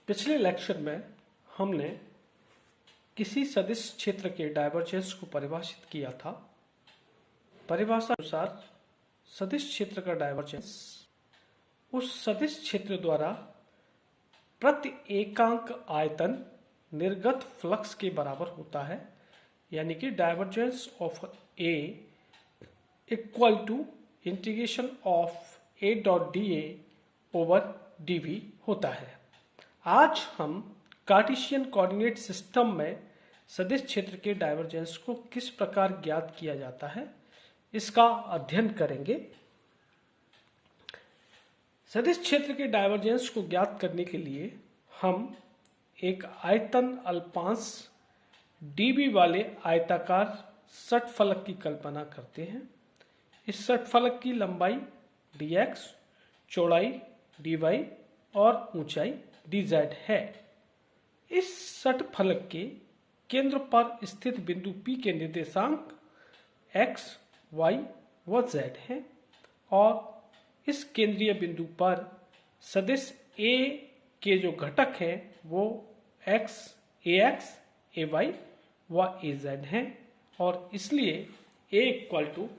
पिछले लेक्चर में हमने किसी सदिश क्षेत्र के डायवर्जेंस को परिभाषित किया था। परिभाषा अनुसार सदिश क्षेत्र का डायवर्जेंस उस सदिश क्षेत्र द्वारा प्रति एकांक आयतन निर्गत फ्लक्स के बराबर होता है, यानी कि divergence of A equal to integration of A dot D A over d V होता है। आज हम कार्टेशियन कोऑर्डिनेट सिस्टम में सदिश क्षेत्र के डायवर्जेंस को किस प्रकार ज्ञात किया जाता है, इसका अध्ययन करेंगे। सदिश क्षेत्र के डायवर्जेंस को ज्ञात करने के लिए हम एक आयतन अल्पांश dv वाले आयताकार षटफलक की कल्पना करते हैं। इस षटफलक की लंबाई dx, चौड़ाई dy और ऊंचाई dz है। इस षटफलक के केंद्र पर स्थित बिंदु P के निर्देशांक x, y व z हैं और इस केंद्रीय बिंदु पर सदिश A के जो घटक हैं वो ax, ay व az हैं और इसलिए A equal to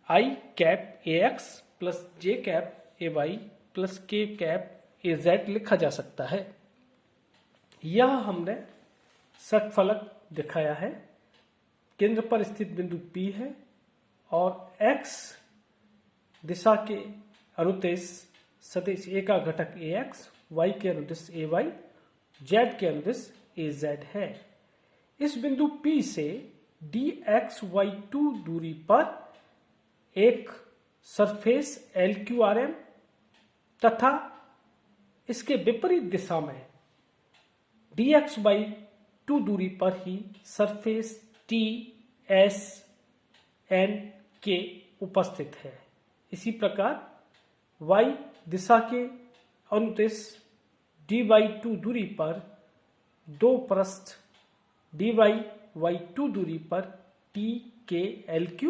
I cap ax plus j cap ay plus k cap az लिखा जा सकता है। यह हमने षटफलक दिखाया है। केंद्र पर स्थित बिंदु P है और x दिशा के अनुदेश सदिश A का घटक ax, y के अनुदेश ay, z के अनुदेश az है। इस बिंदु P से dxy2 दूरी पर एक सरफेस LQRM तथा इसके विपरीत दिशा में dxy2 दूरी पर ही सरफेस TSN उपस्थित है। इसी प्रकार y दिशा के अनुदेश dy2 दूरी पर दो पृष्ठ dy2 दूरी पर TKLQ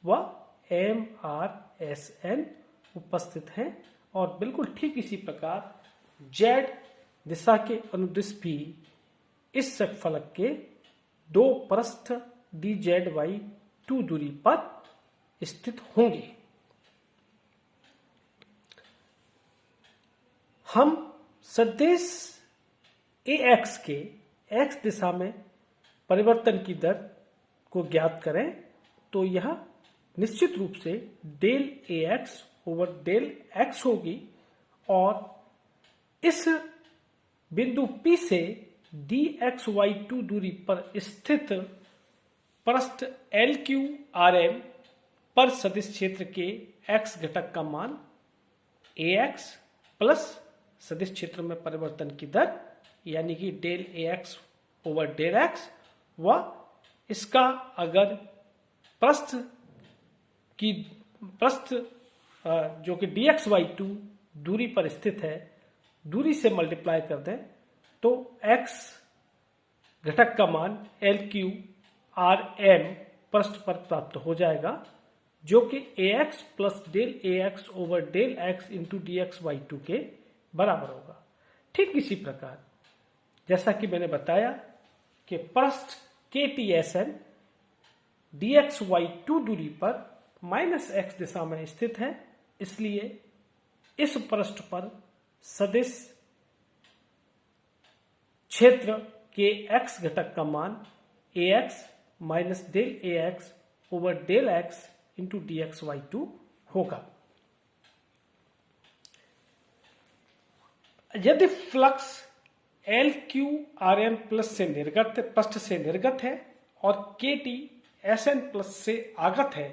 व MRSN उपस्थित हैं और बिल्कुल ठीक इसी प्रकार z दिशा के अनुदिश भी इस षटफलक के दो पृष्ठ dzy2 दूरी पर स्थित होंगे। हम सदिश ax के x दिशा में परिवर्तन की दर को ज्ञात करें तो यह निश्चित रूप से del ax over del x होगी और इस बिंदु P से dxy2 दूरी पर स्थित पृष्ठ LQRM पर सदिश क्षेत्र के x घटक का मान ax प्लस सदिश क्षेत्र में परिवर्तन की दर यानी कि del ax over del x व इसका अगर पृष्ठ जो कि dxy2 दूरी पर स्थित है, दूरी से मल्टीप्लाई कर दें तो x घटक का मान LQRM पृष्ठ पर प्राप्त हो जाएगा, जो कि ax plus del ax over del x into dxy2 के बराबर होगा। ठीक इसी प्रकार जैसा कि मैंने बताया कि पृष्ठ KTSN dxy2 दूरी पर माइनस x दिशा में स्थित है, इसलिए इस पृष्ठ पर सदिश क्षेत्र के x घटक का मान ax minus del ax over del x into dxy2 होगा। यदि फ्लक्स LQRM प्लस से निर्गत पृष्ठ से निर्गत है और KTSN प्लस से आगत है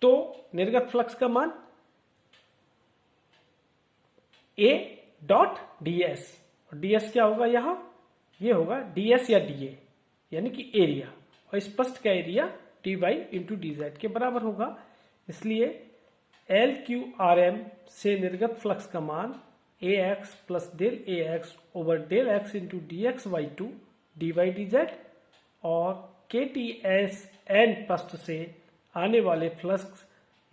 तो निर्गत फ्लक्स का मान A डॉट ds और ds क्या होगा यहाँ, ये होगा ds या dA यानी कि एरिया और इस पृष्ठ का एरिया dy इंटू dz के बराबर होगा। इसलिए LQRM से निर्गत फ्लक्स का मान ax plus del ax over del x into dxy2 dy dz और KTSN पृष्ठ से आने वाले फ्लक्स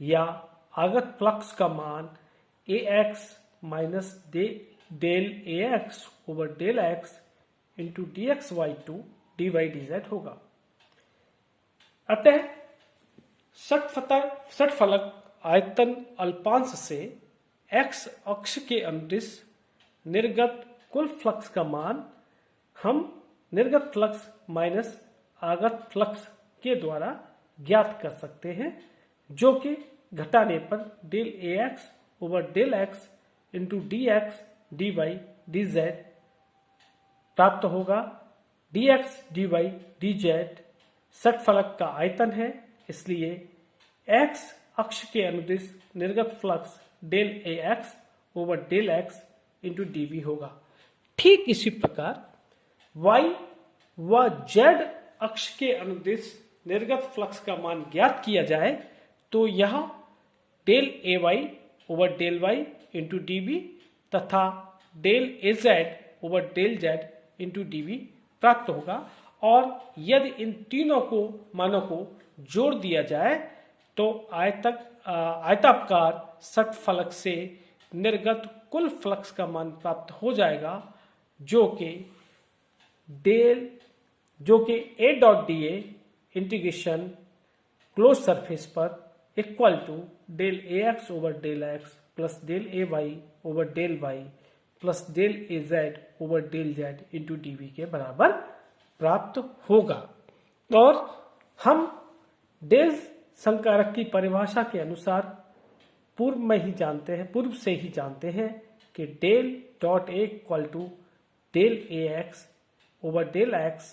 या आगत फ्लक्स का मान ax माइनस डेल ए x over del x into d x y two d y d z होगा। अतः षटफलक आयतन अल्पांश से एक्स अक्ष के अनुदिश निर्गत कुल फ्लक्स का मान हम निर्गत फ्लक्स माइनस आगत फ्लक्स के द्वारा ज्ञात कर सकते हैं, जो कि घटाने पर डेल ए x over del x into d x d y d z प्राप्त होगा। D x d y d z षटफलक का आयतन है, इसलिए एक्स अक्ष के अनुदिश निर्गत फ्लक्स डेल ए x over del x into D v होगा। ठीक इसी प्रकार y व z अक्ष के अनुदिश निर्गत फ्लक्स का मान ज्ञात किया जाए तो यह डेल ए Y over del y into D v तथा del A Z over del Z into D we प्राप्त होगा। और यदि इन तीनों को मानों को जोड़ दिया जाए तो आयताकार षटफलक से निर्गत कुल फ्लक्स का मान प्राप्त हो जाएगा, जो कि A dot D A integration close surface पर equal to del A x over del x plus del A Y over del Y plus del A Z over del Z into D V के बराबर प्राप्त होगा। और हम del संकारक की परिभाषा के अनुसार पूर्व से ही जानते हैं कि del dot A equal to del A x over del x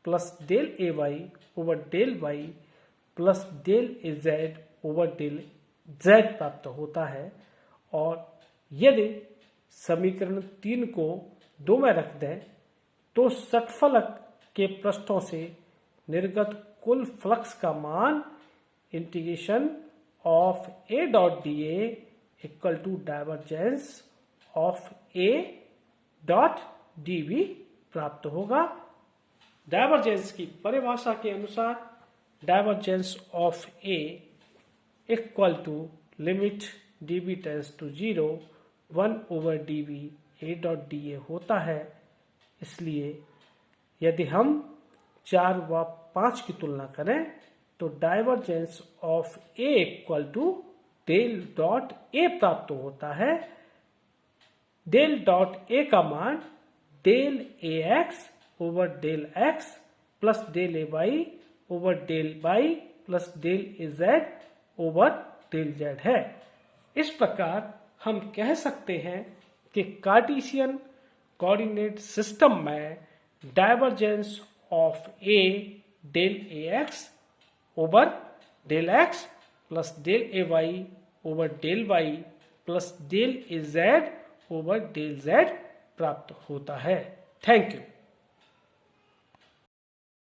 plus del A Y over del Y plus del A Z over del z प्राप्त होता है। और यदि समीकरण 3 को 2 में रख दें तो षटफलक के पृष्ठों से निर्गत कुल फ्लक्स का मान integration of A dot D A equal to divergence of A dot d we प्राप्त होगा। डाइवर्जेंस की परिभाषा के अनुसार divergence of A equal to limit d B tends to 0 1 over d V A dot D A होता है। इसलिए यदि हम 4 व 5 की तुलना करें तो divergence of A equal to del dot A प्राप्त होता है। डेल डॉट ए का मान डेल ए x over del x plus del ए Y over del Y plus del ए जेड ओवर डेल जेड है। इस प्रकार हम कह सकते हैं कि कार्टेशियन कोऑर्डिनेट सिस्टम में divergence of A del A x over del x plus del A Y over del Y plus del A Z over del z प्राप्त होता है। Thank you.